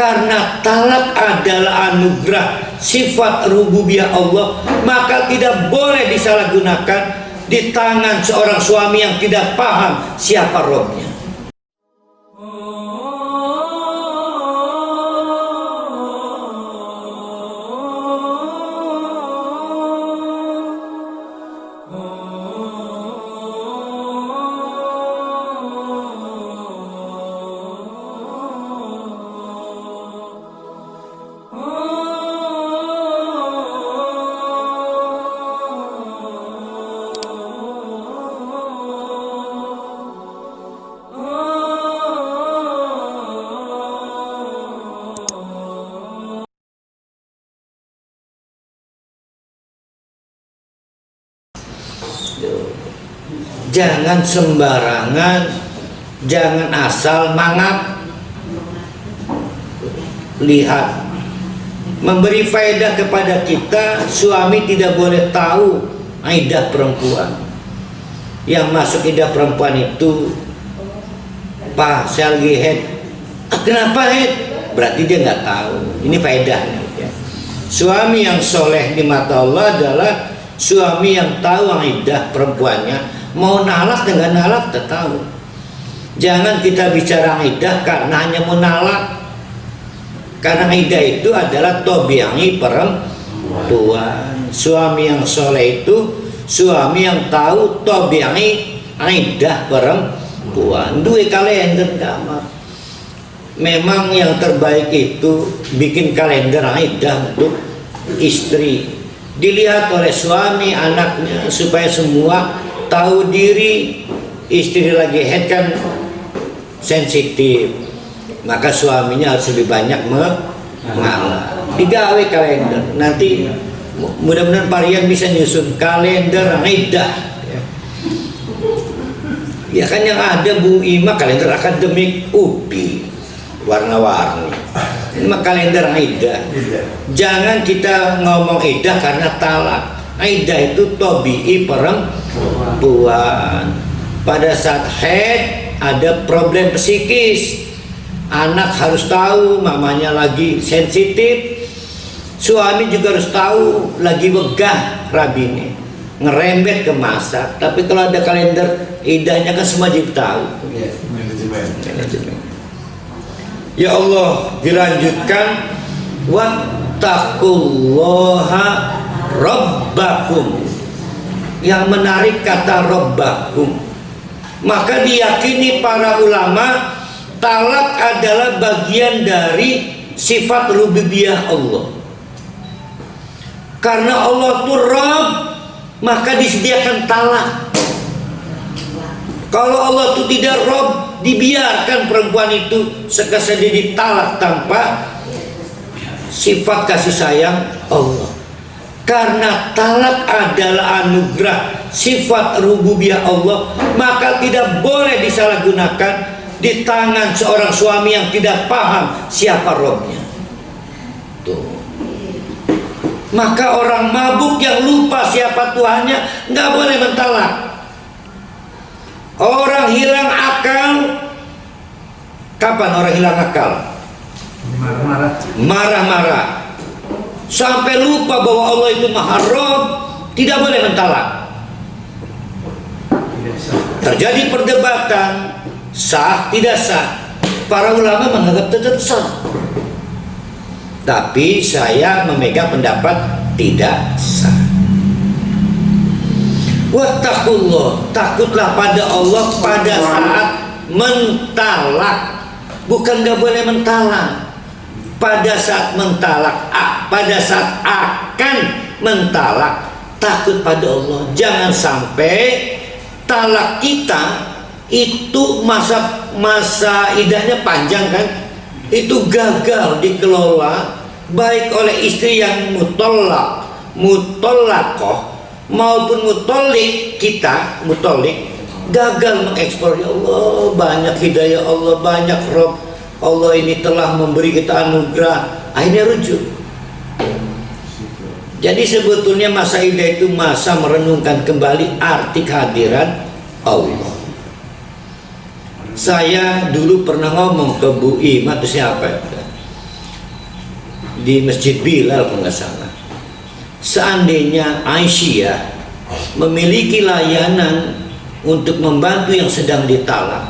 Karena talak adalah anugerah sifat rububiyah Allah, maka tidak boleh disalahgunakan di tangan seorang suami yang tidak paham siapa Robnya. Jangan sembarangan, jangan asal mangap. Lihat, memberi faedah kepada kita, suami tidak boleh tahu iddah perempuan. Yang masuk iddah perempuan itu, Pak, saya lagi head. Kenapa head? Berarti dia nggak tahu. Ini faedahnya. Suami yang soleh di mata Allah adalah suami yang tahu iddah perempuannya. Mau nalak dengan nalak tak tahu. Jangan kita bicara iddah karena hanya mau nalak. Karena iddah itu adalah tobiangi perempuan. Suami yang soleh itu suami yang tahu tobiangi iddah perempuan. Dua kalender kamar. Memang yang terbaik itu bikin kalender iddah untuk istri. Dilihat oleh suami anaknya supaya semua tahu diri. Istri lagi head kan sensitif, maka suaminya harus lebih banyak mengalah. Digawe kalender. Nanti mudah-mudahan Parian bisa nyusun kalender iddah. Ya kan yang ada Bu Ima kalender akademik UPI warna-warni. Ini mah kalender iddah. Jangan kita ngomong iddah karena talak. Iddah itu tobi'i perempuan. Pada saat head ada problem psikis, anak harus tahu mamanya lagi sensitif, suami juga harus tahu lagi wegah rabine, ngerembet ke masak. Tapi kalau ada kalender iddahnya kan semua jadi tahu. Ya Allah, dilanjutkan, wattaqullaha Rabbakum. Yang menarik kata Rabbakum, maka diyakini para ulama talak adalah bagian dari sifat rububiyah Allah. Karena Allah itu Rabb, maka disediakan talak. Kalau Allah itu tidak Rabb, dibiarkan perempuan itu sekasih ditalak tanpa sifat kasih sayang Allah. Karena talak adalah anugerah sifat rububiyah Allah, maka tidak boleh disalahgunakan di tangan seorang suami yang tidak paham siapa Robnya. Tuh. Maka orang mabuk yang lupa siapa Tuhannya nggak boleh mentalak. Orang hilang akal, kapan orang hilang akal? Marah-marah. Sampai lupa bahwa Allah itu Maha Rabb, tidak boleh mentalak. Terjadi perdebatan, sah tidak sah. Para ulama menganggap tetap sah. Tapi saya memegang pendapat tidak sah. Wattaqullah, takutlah pada Allah pada saat mentalak. Bukan gak boleh mentalak. Pada saat mentalak, pada saat akan mentalak, takut pada Allah. Jangan sampai talak kita itu masa iddahnya panjang kan, itu gagal dikelola baik oleh istri yang mutallaqah maupun mutolik. Kita mutolik gagal mengekspor. Ya Allah, banyak hidayah Allah, banyak Rob Allah ini telah memberi kita anugerah, akhirnya rujuk. Jadi sebetulnya masa iddah itu masa merenungkan kembali arti kehadiran Allah. Saya dulu pernah ngomong ke Bu Ima, itu siapa? di Masjid Bilal kalau nggak salah. Seandainya Aisyah memiliki layanan untuk membantu yang sedang ditalak,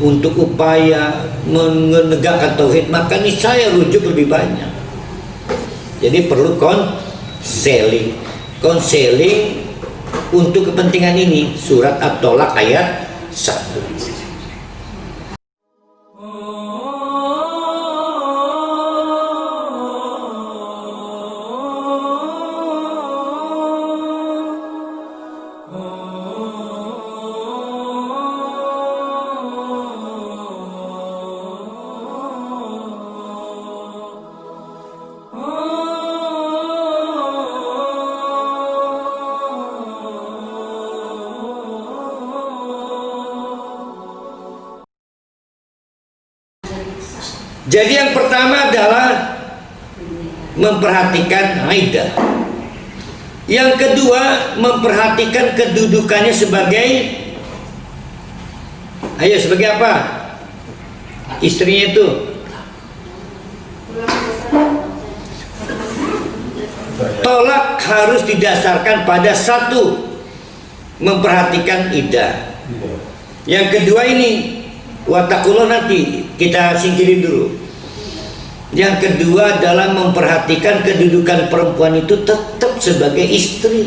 untuk upaya menegakkan tauhid, maka niscaya rujuk lebih banyak. Jadi perlu konseling untuk kepentingan ini. Surat At-Tolak ayat 1. Jadi yang pertama adalah memperhatikan iddah. Yang kedua, memperhatikan kedudukannya sebagai apa? Istrinya itu. Tolak harus didasarkan pada satu, memperhatikan iddah. Yang kedua ini, wattaqullah, nanti kita singkirin dulu. Yang kedua adalah memperhatikan kedudukan perempuan itu tetap sebagai istri,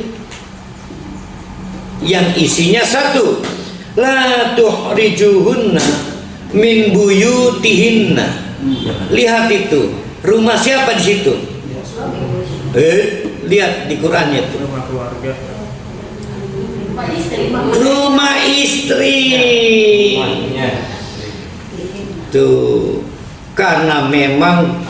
yang isinya satu, la tuhrijuhunna min buyutihinna. Lihat itu, rumah siapa di situ? Lihat di Qurannya itu. Rumah istri. Tuh, karena memang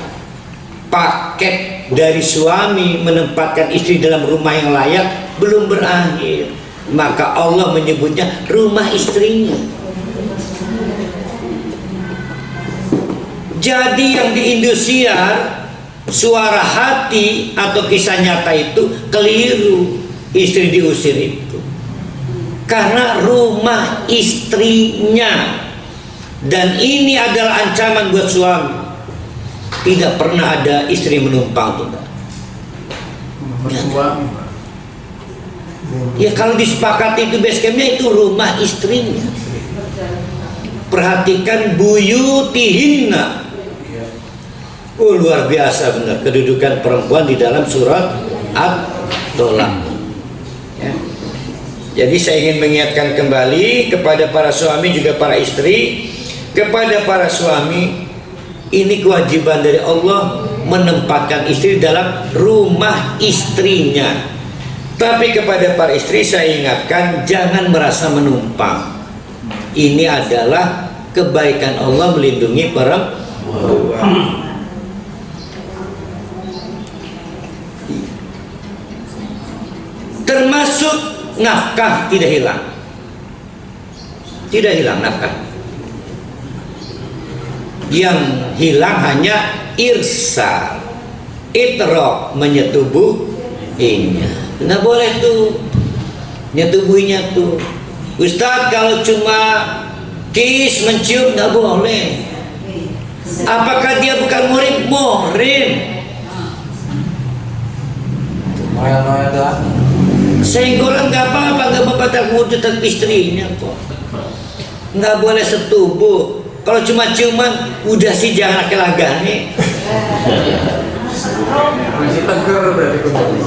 paket dari suami menempatkan istri dalam rumah yang layak belum berakhir, maka Allah menyebutnya rumah istrinya. Jadi yang di Indosiar, suara hati atau kisah nyata itu keliru. Istri diusir itu karena rumah istrinya. Dan ini adalah ancaman buat suami. Tidak pernah ada istri menumpang tuh. Ya kalau disepakati itu base campnya itu rumah istrinya. Perhatikan buyutihinna. Oh, luar biasa benar kedudukan perempuan di dalam surat At-Tolak. Ya. Jadi saya ingin mengingatkan kembali kepada para suami juga para istri. Kepada para suami, ini kewajiban dari Allah menempatkan istri dalam rumah istrinya. Tapi kepada para istri saya ingatkan, jangan merasa menumpang. Ini adalah kebaikan Allah melindungi perempuan. Termasuk nafkah tidak hilang. Tidak hilang nafkah. Yang hilang hanya irsal, itrok, menyetubuhinya. Nggak boleh tuh nyetubuhinya tuh. Ustadz, kalau cuma kis mencium nggak boleh. Apakah dia bukan murid? Muhrim. Senggolan nggak apa-apa, nggak membatalkan wudhu dan istrinya kok. Nggak boleh setubuh. Kalau cuma ciuman, udah sih jangan laki-laki nih.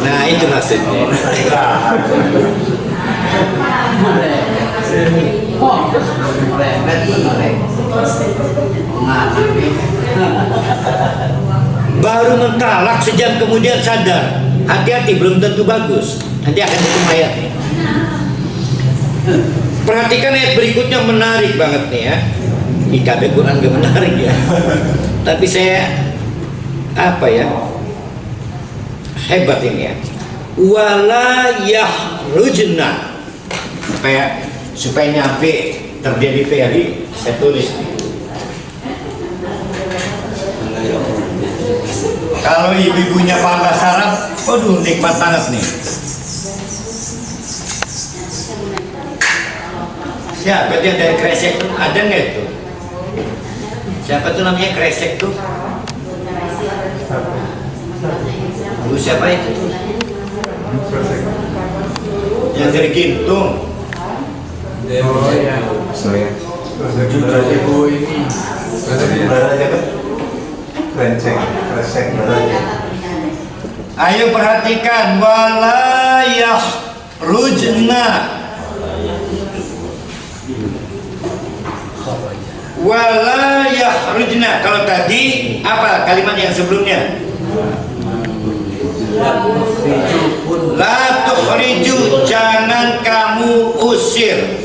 Nah itu maksudnya. Baru mentalak sejam kemudian sadar. Hati-hati, belum tentu bagus. Nanti akan ketemu ayatnya. Perhatikan ayat berikutnya, menarik banget nih ya. IKB Quran gak menarik ya. Tapi saya hebat ini ya. Wala yahrujna, supaya nyampe terjadi ferry, saya tulis nih. Kalau ibu-ibunya paham bahasa Arab, waduh nikmat banget nih. Siapa yang dari Kresek ada nggak itu? Siapa tuh namanya Kresek tuh? siapa itu? Yang dari Gintung. Oh iya. Saya. Ibu ini. Baranya kan? Kresek baranya. Ayo perhatikan, wala yakhrujna. Wala yakhrujna. Kalau tadi apa kalimat yang sebelumnya? La tukhriju, jangan kamu usir.